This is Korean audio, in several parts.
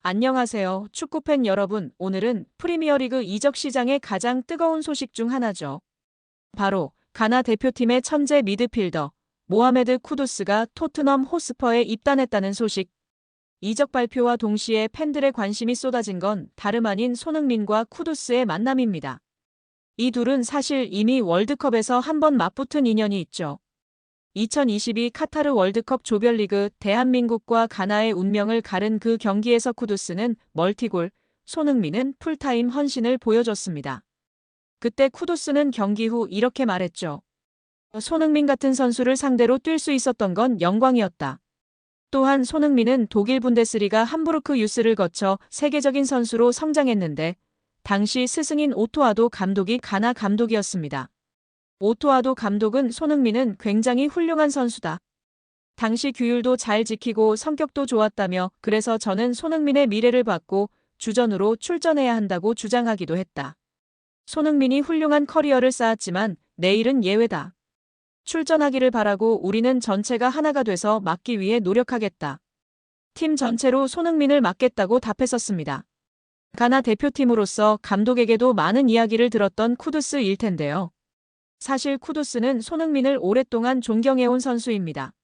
안녕하세요. 축구팬 여러분. 오늘은 프리미어리그 이적 시장의 가장 뜨거운 소식 중 하나죠. 바로 가나 대표팀의 천재 미드필더 모하메드 쿠두스가 토트넘 호스퍼에 입단했다는 소식. 이적 발표와 동시에 팬들의 관심이 쏟아진 건 다름 아닌 손흥민과 쿠두스의 만남입니다. 이 둘은 사실 이미 월드컵에서 한 번 맞붙은 인연이 있죠. 2022 카타르 월드컵 조별리그 대한민국과 가나의 운명을 가른 그 경기에서 쿠두스는 멀티골, 손흥민은 풀타임 헌신을 보여줬습니다. 그때 쿠두스는 경기 후 이렇게 말했죠. 손흥민 같은 선수를 상대로 뛸 수 있었던 건 영광이었다. 또한 손흥민은 독일 분데스리가 함부르크 유스를 거쳐 세계적인 선수로 성장했는데 당시 스승인 오토아도 감독이 가나 감독이었습니다. 오토아도 감독은 손흥민은 굉장히 훌륭한 선수다. 당시 규율도 잘 지키고 성격도 좋았다며 그래서 저는 손흥민의 미래를 봤고 주전으로 출전해야 한다고 주장하기도 했다. 손흥민이 훌륭한 커리어를 쌓았지만 내일은 예외다. 출전하기를 바라고 우리는 전체가 하나가 돼서 막기 위해 노력하겠다. 팀 전체로 손흥민을 막겠다고 답했었습니다. 가나 대표팀으로서 감독에게도 많은 이야기를 들었던 쿠두스일 텐데요. 사실 쿠두스는 손흥민을 오랫동안 존경해온 선수입니다.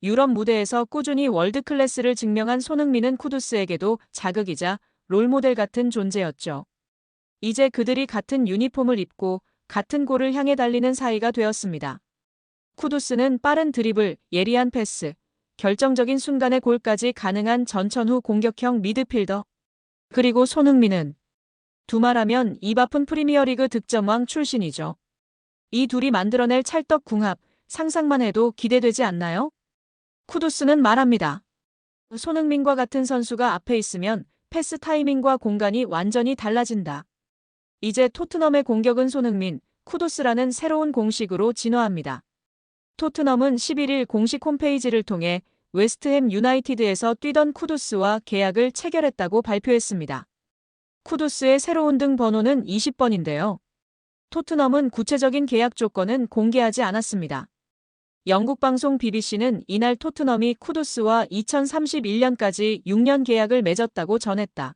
유럽 무대에서 꾸준히 월드클래스를 증명한 손흥민은 쿠두스에게도 자극이자 롤모델 같은 존재였죠. 이제 그들이 같은 유니폼을 입고 같은 골을 향해 달리는 사이가 되었습니다. 쿠두스는 빠른 드리블, 예리한 패스, 결정적인 순간에 골까지 가능한 전천후 공격형 미드필더. 그리고 손흥민은 두말하면 입 아픈 프리미어리그 득점왕 출신이죠. 이 둘이 만들어낼 찰떡궁합, 상상만 해도 기대되지 않나요? 쿠두스는 말합니다. 손흥민과 같은 선수가 앞에 있으면 패스 타이밍과 공간이 완전히 달라진다. 이제 토트넘의 공격은 손흥민, 쿠두스라는 새로운 공식으로 진화합니다. 토트넘은 11일 공식 홈페이지를 통해 웨스트햄 유나이티드에서 뛰던 쿠두스와 계약을 체결했다고 발표했습니다. 쿠두스의 새로운 등 번호는 20번인데요. 토트넘은 구체적인 계약 조건은 공개하지 않았습니다. 영국 방송 BBC는 이날 토트넘이 쿠두스와 2031년까지 6년 계약을 맺었다고 전했다.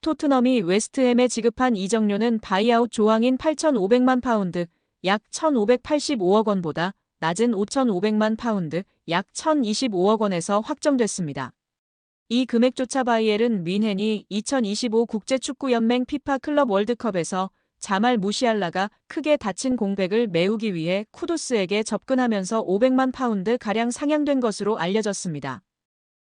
토트넘이 웨스트햄에 지급한 이적료는 바이아웃 조항인 8,500만 파운드, 약 1,585억 원보다 낮은 5,500만 파운드, 약 1,025억 원에서 확정됐습니다. 이 금액조차 바이에른 뮌헨이 2025 국제축구연맹 피파 클럽 월드컵에서 자말 무시알라가 크게 다친 공백을 메우기 위해 쿠두스에게 접근하면서 500만 파운드가량 상향된 것으로 알려졌습니다.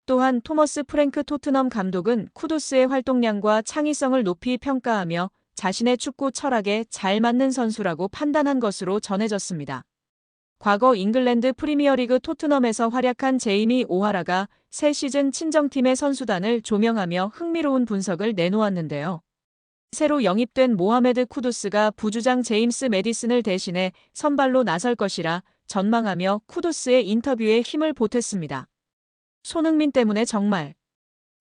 또한 토머스 프랭크 토트넘 감독은 쿠두스의 활동량과 창의성을 높이 평가하며 자신의 축구 철학에 잘 맞는 선수라고 판단한 것으로 전해졌습니다. 과거 잉글랜드 프리미어리그 토트넘에서 활약한 제이미 오하라가 새 시즌 친정팀의 선수단을 조명하며 흥미로운 분석을 내놓았는데요. 새로 영입된 모하메드 쿠두스가 부주장 제임스 매디슨을 대신해 선발로 나설 것이라 전망하며 쿠두스의 인터뷰에 힘을 보탰습니다. 손흥민 때문에 정말.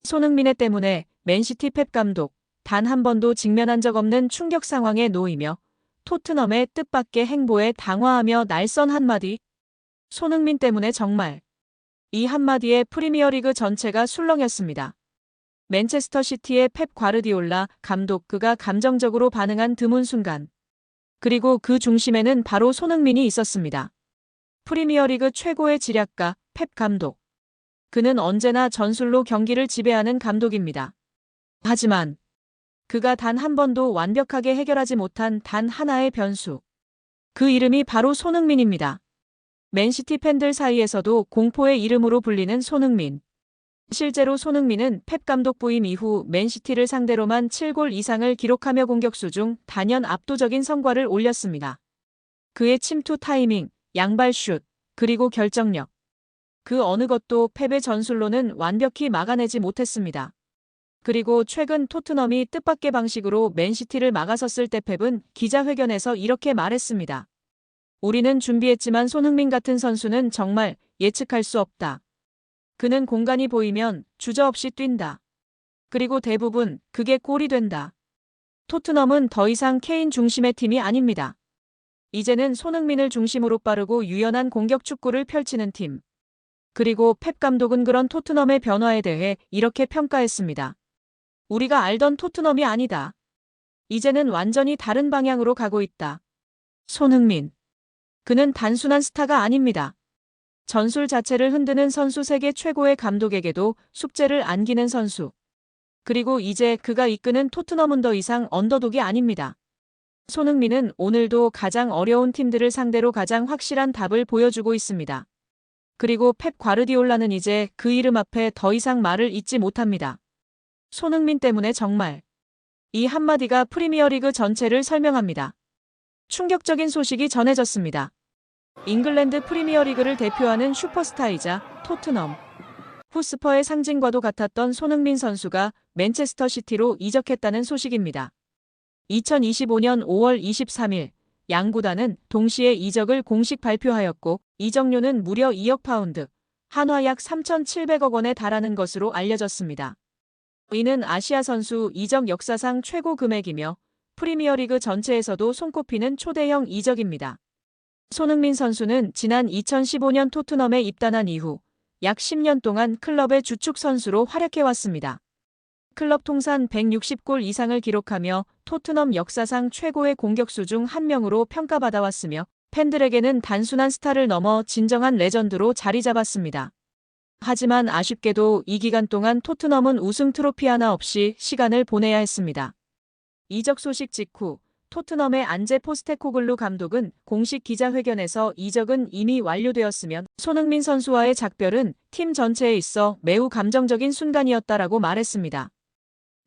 손흥민의 때문에 맨시티 펩 감독 단 한 번도 직면한 적 없는 충격 상황에 놓이며 토트넘의 뜻밖의 행보에 당황하며 날선 한마디. 손흥민 때문에 정말. 이 한마디에 프리미어리그 전체가 술렁였습니다. 맨체스터 시티의 펩 과르디올라 감독 그가 감정적으로 반응한 드문 순간. 그리고 그 중심에는 바로 손흥민이 있었습니다. 프리미어리그 최고의 지략가 펩 감독. 그는 언제나 전술로 경기를 지배하는 감독입니다. 하지만 그가 단 한 번도 완벽하게 해결하지 못한 단 하나의 변수. 그 이름이 바로 손흥민입니다. 맨시티 팬들 사이에서도 공포의 이름으로 불리는 손흥민. 실제로 손흥민은 펩 감독 부임 이후 맨시티를 상대로만 7골 이상을 기록하며 공격수 중 단연 압도적인 성과를 올렸습니다. 그의 침투 타이밍, 양발 슛, 그리고 결정력. 그 어느 것도 펩의 전술로는 완벽히 막아내지 못했습니다. 그리고 최근 토트넘이 뜻밖의 방식으로 맨시티를 막아섰을 때 펩은 기자회견에서 이렇게 말했습니다. 우리는 준비했지만 손흥민 같은 선수는 정말 예측할 수 없다. 그는 공간이 보이면 주저없이 뛴다. 그리고 대부분 그게 골이 된다. 토트넘은 더 이상 케인 중심의 팀이 아닙니다. 이제는 손흥민을 중심으로 빠르고 유연한 공격 축구를 펼치는 팀. 그리고 펩 감독은 그런 토트넘의 변화에 대해 이렇게 평가했습니다. 우리가 알던 토트넘이 아니다. 이제는 완전히 다른 방향으로 가고 있다. 손흥민. 그는 단순한 스타가 아닙니다. 전술 자체를 흔드는 선수, 세계 최고의 감독에게도 숙제를 안기는 선수. 그리고 이제 그가 이끄는 토트넘은 더 이상 언더독이 아닙니다. 손흥민은 오늘도 가장 어려운 팀들을 상대로 가장 확실한 답을 보여주고 있습니다. 그리고 펩 과르디올라는 이제 그 이름 앞에 더 이상 말을 잇지 못합니다. 손흥민 때문에 정말. 이 한마디가 프리미어리그 전체를 설명합니다. 충격적인 소식이 전해졌습니다. 잉글랜드 프리미어리그를 대표하는 슈퍼스타이자 토트넘 호스퍼의 상징과도 같았던 손흥민 선수가 맨체스터 시티로 이적했다는 소식입니다. 2025년 5월 23일 양 구단은 동시에 이적을 공식 발표하였고 이적료는 무려 2억 파운드, 한화 약 3,700억 원에 달하는 것으로 알려졌습니다. 이는 아시아 선수 이적 역사상 최고 금액이며 프리미어리그 전체에서도 손꼽히는 초대형 이적입니다. 손흥민 선수는 지난 2015년 토트넘에 입단한 이후 약 10년 동안 클럽의 주축 선수로 활약해왔습니다. 클럽 통산 160골 이상을 기록하며 토트넘 역사상 최고의 공격수 중 한 명으로 평가받아왔으며 팬들에게는 단순한 스타를 넘어 진정한 레전드로 자리 잡았습니다. 하지만 아쉽게도 이 기간 동안 토트넘은 우승 트로피 하나 없이 시간을 보내야 했습니다. 이적 소식 직후 토트넘의 안제 포스테코글루 감독은 공식 기자회견에서 이적은 이미 완료되었으며 손흥민 선수와의 작별은 팀 전체에 있어 매우 감정적인 순간이었다라고 말했습니다.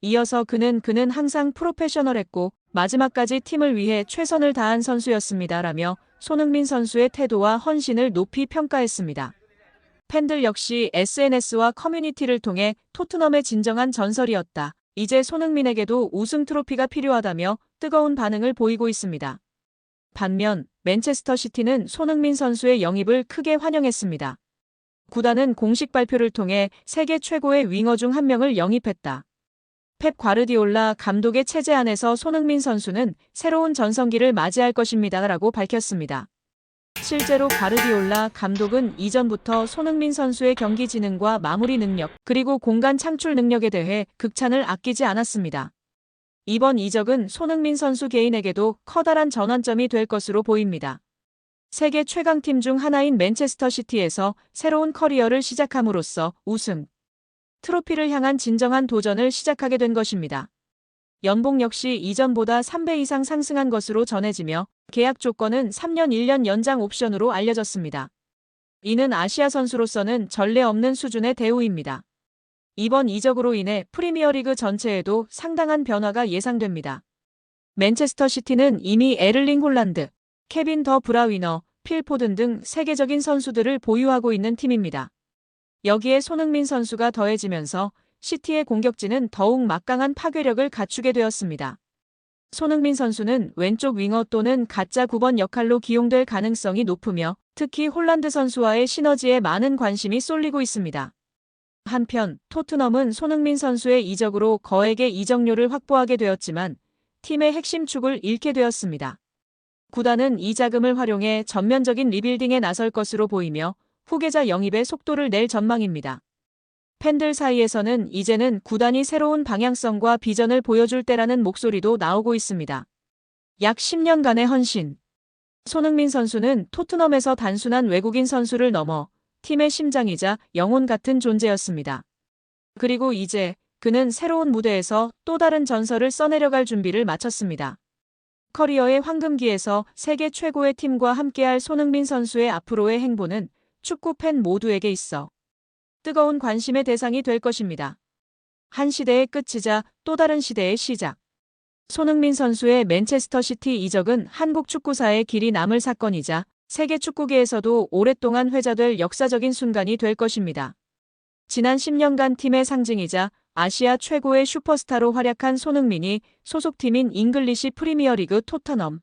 이어서 그는 항상 프로페셔널했고 마지막까지 팀을 위해 최선을 다한 선수였습니다라며 손흥민 선수의 태도와 헌신을 높이 평가했습니다. 팬들 역시 SNS와 커뮤니티를 통해 토트넘의 진정한 전설이었다. 이제 손흥민에게도 우승 트로피가 필요하다며 뜨거운 반응을 보이고 있습니다. 반면 맨체스터 시티는 손흥민 선수의 영입을 크게 환영했습니다. 구단은 공식 발표를 통해 세계 최고의 윙어 중 한 명을 영입했다. 펩 과르디올라 감독의 체제 안에서 손흥민 선수는 새로운 전성기를 맞이할 것입니다라고 밝혔습니다. 실제로 과르디올라 감독은 이전부터 손흥민 선수의 경기 지능과 마무리 능력, 그리고 공간 창출 능력에 대해 극찬을 아끼지 않았습니다. 이번 이적은 손흥민 선수 개인에게도 커다란 전환점이 될 것으로 보입니다. 세계 최강팀 중 하나인 맨체스터 시티에서 새로운 커리어를 시작함으로써 우승 트로피를 향한 진정한 도전을 시작하게 된 것입니다. 연봉 역시 이전보다 3배 이상 상승한 것으로 전해지며 계약 조건은 3년 1년 연장 옵션으로 알려졌습니다. 이는 아시아 선수로서는 전례 없는 수준의 대우입니다. 이번 이적으로 인해 프리미어리그 전체에도 상당한 변화가 예상됩니다. 맨체스터 시티는 이미 에를링 홀란드, 케빈 더 브라위너, 필 포든 등 세계적인 선수들을 보유하고 있는 팀입니다. 여기에 손흥민 선수가 더해지면서 시티의 공격진은 더욱 막강한 파괴력을 갖추게 되었습니다. 손흥민 선수는 왼쪽 윙어 또는 가짜 9번 역할로 기용될 가능성이 높으며 특히 홀란드 선수와의 시너지에 많은 관심이 쏠리고 있습니다. 한편 토트넘은 손흥민 선수의 이적으로 거액의 이적료를 확보하게 되었지만 팀의 핵심 축을 잃게 되었습니다. 구단은 이 자금을 활용해 전면적인 리빌딩에 나설 것으로 보이며 후계자 영입에 속도를 낼 전망입니다. 팬들 사이에서는 이제는 구단이 새로운 방향성과 비전을 보여줄 때라는 목소리도 나오고 있습니다. 약 10년간의 헌신. 손흥민 선수는 토트넘에서 단순한 외국인 선수를 넘어 팀의 심장이자 영혼 같은 존재였습니다. 그리고 이제 그는 새로운 무대에서 또 다른 전설을 써내려갈 준비를 마쳤습니다. 커리어의 황금기에서 세계 최고의 팀과 함께할 손흥민 선수의 앞으로의 행보는 축구 팬 모두에게 있어 뜨거운 관심의 대상이 될 것입니다. 한 시대의 끝이자 또 다른 시대의 시작. 손흥민 선수의 맨체스터 시티 이적은 한국 축구사에 길이 남을 사건이자 세계 축구계에서도 오랫동안 회자될 역사적인 순간이 될 것입니다. 지난 10년간 팀의 상징이자 아시아 최고의 슈퍼스타로 활약한 손흥민이 소속팀인 잉글리시 프리미어리그 토트넘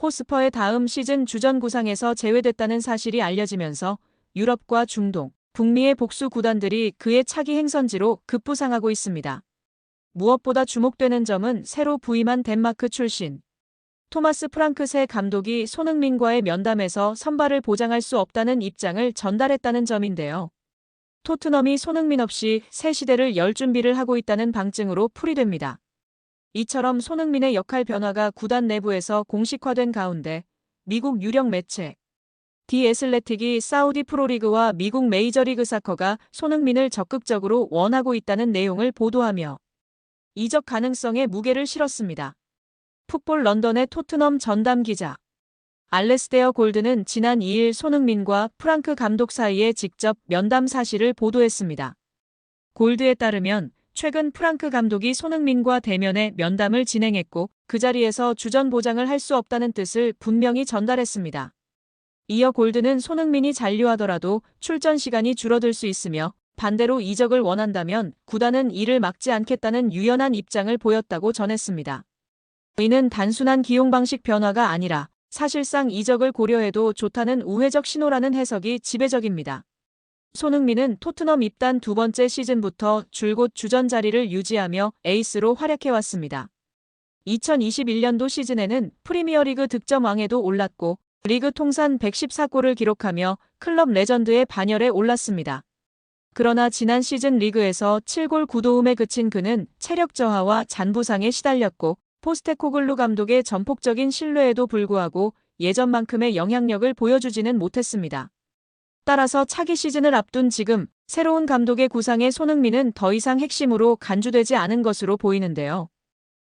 호스퍼의 다음 시즌 주전 구상에서 제외됐다는 사실이 알려지면서 유럽과 중동, 북미의 복수 구단들이 그의 차기 행선지로 급부상하고 있습니다. 무엇보다 주목되는 점은 새로 부임한 덴마크 출신 토마스 프랑크세 감독이 손흥민과의 면담에서 선발을 보장할 수 없다는 입장을 전달했다는 점인데요. 토트넘이 손흥민 없이 새 시대를 열 준비를 하고 있다는 방증으로 풀이됩니다. 이처럼 손흥민의 역할 변화가 구단 내부에서 공식화된 가운데 미국 유력 매체 디 애슬레틱이 사우디 프로리그와 미국 메이저리그 사커가 손흥민을 적극적으로 원하고 있다는 내용을 보도하며 이적 가능성에 무게를 실었습니다. 풋볼 런던의 토트넘 전담 기자 알레스테어 골드는 지난 2일 손흥민과 프랑크 감독 사이에 직접 면담 사실을 보도했습니다. 골드에 따르면 최근 프랑크 감독이 손흥민과 대면에 면담을 진행했고 그 자리에서 주전 보장을 할 수 없다는 뜻을 분명히 전달했습니다. 이어 골드는 손흥민이 잔류하더라도 출전 시간이 줄어들 수 있으며 반대로 이적을 원한다면 구단은 이를 막지 않겠다는 유연한 입장을 보였다고 전했습니다. 이는 단순한 기용 방식 변화가 아니라 사실상 이적을 고려해도 좋다는 우회적 신호라는 해석이 지배적입니다. 손흥민은 토트넘 입단 두 번째 시즌부터 줄곧 주전 자리를 유지하며 에이스로 활약해왔습니다. 2021년도 시즌에는 프리미어리그 득점왕에도 올랐고 리그 통산 114골을 기록하며 클럽 레전드의 반열에 올랐습니다. 그러나 지난 시즌 리그에서 7골 9도움에 그친 그는 체력 저하와 잔부상에 시달렸고 포스테코글루 감독의 전폭적인 신뢰에도 불구하고 예전만큼의 영향력을 보여주지는 못했습니다. 따라서 차기 시즌을 앞둔 지금 새로운 감독의 구상에 손흥민은 더 이상 핵심으로 간주되지 않은 것으로 보이는데요.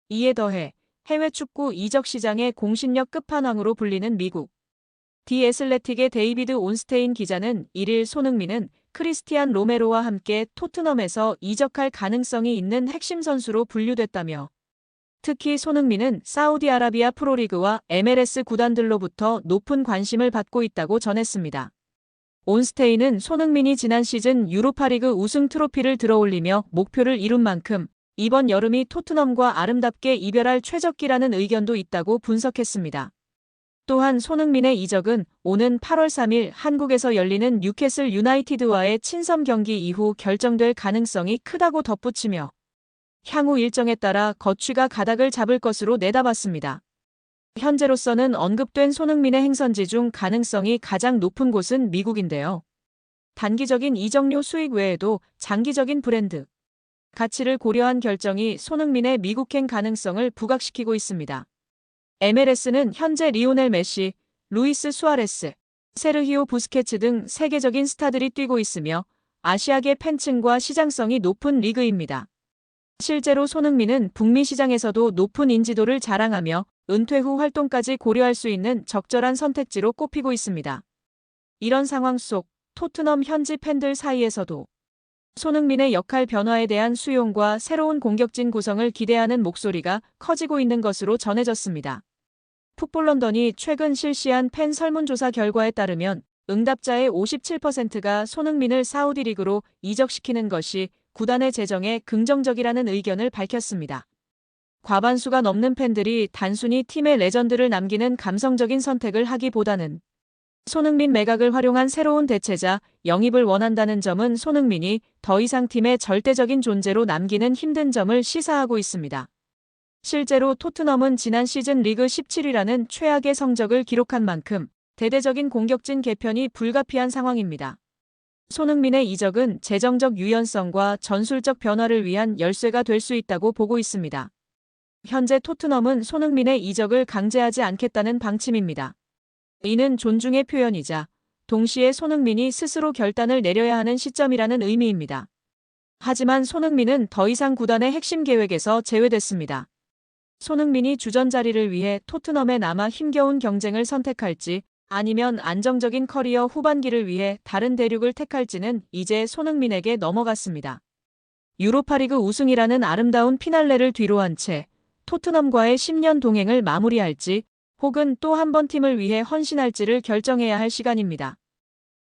이에 더해 해외 축구 이적 시장의 공신력 끝판왕으로 불리는 미국 디 애슬레틱의 데이비드 온스테인 기자는 1일 손흥민은 크리스티안 로메로와 함께 토트넘에서 이적할 가능성이 있는 핵심 선수로 분류됐다며 특히 손흥민은 사우디아라비아 프로리그와 MLS 구단들로부터 높은 관심을 받고 있다고 전했습니다. 온스테인은 손흥민이 지난 시즌 유로파리그 우승 트로피를 들어올리며 목표를 이룬 만큼 이번 여름이 토트넘과 아름답게 이별할 최적기라는 의견도 있다고 분석했습니다. 또한 손흥민의 이적은 오는 8월 3일 한국에서 열리는 뉴캐슬 유나이티드와의 친선 경기 이후 결정될 가능성이 크다고 덧붙이며 향후 일정에 따라 거취가 가닥을 잡을 것으로 내다봤습니다. 현재로서는 언급된 손흥민의 행선지 중 가능성이 가장 높은 곳은 미국인데요. 단기적인 이적료 수익 외에도 장기적인 브랜드 가치를 고려한 결정이 손흥민의 미국행 가능성을 부각시키고 있습니다. MLS는 현재 리오넬 메시, 루이스 수아레스, 세르히오 부스케츠 등 세계적인 스타들이 뛰고 있으며 아시아계 팬층과 시장성이 높은 리그입니다. 실제로 손흥민은 북미 시장에서도 높은 인지도를 자랑하며 은퇴 후 활동까지 고려할 수 있는 적절한 선택지로 꼽히고 있습니다. 이런 상황 속 토트넘 현지 팬들 사이에서도 손흥민의 역할 변화에 대한 수용과 새로운 공격진 구성을 기대하는 목소리가 커지고 있는 것으로 전해졌습니다. 풋볼 런던이 최근 실시한 팬 설문조사 결과에 따르면 응답자의 57%가 손흥민을 사우디 리그로 이적시키는 것이 구단의 재정에 긍정적이라는 의견을 밝혔습니다. 과반수가 넘는 팬들이 단순히 팀의 레전드를 남기는 감성적인 선택을 하기보다는 손흥민 매각을 활용한 새로운 대체자 영입을 원한다는 점은 손흥민이 더 이상 팀의 절대적인 존재로 남기는 힘든 점을 시사하고 있습니다. 실제로 토트넘은 지난 시즌 리그 17위라는 최악의 성적을 기록한 만큼 대대적인 공격진 개편이 불가피한 상황입니다. 손흥민의 이적은 재정적 유연성과 전술적 변화를 위한 열쇠가 될 수 있다고 보고 있습니다. 현재 토트넘은 손흥민의 이적을 강제하지 않겠다는 방침입니다. 이는 존중의 표현이자 동시에 손흥민이 스스로 결단을 내려야 하는 시점이라는 의미입니다. 하지만 손흥민은 더 이상 구단의 핵심 계획에서 제외됐습니다. 손흥민이 주전 자리를 위해 토트넘에 남아 힘겨운 경쟁을 선택할지 아니면 안정적인 커리어 후반기를 위해 다른 대륙을 택할지는 이제 손흥민에게 넘어갔습니다. 유로파리그 우승이라는 아름다운 피날레를 뒤로한 채 토트넘과의 10년 동행을 마무리할지 혹은 또 한 번 팀을 위해 헌신할지를 결정해야 할 시간입니다.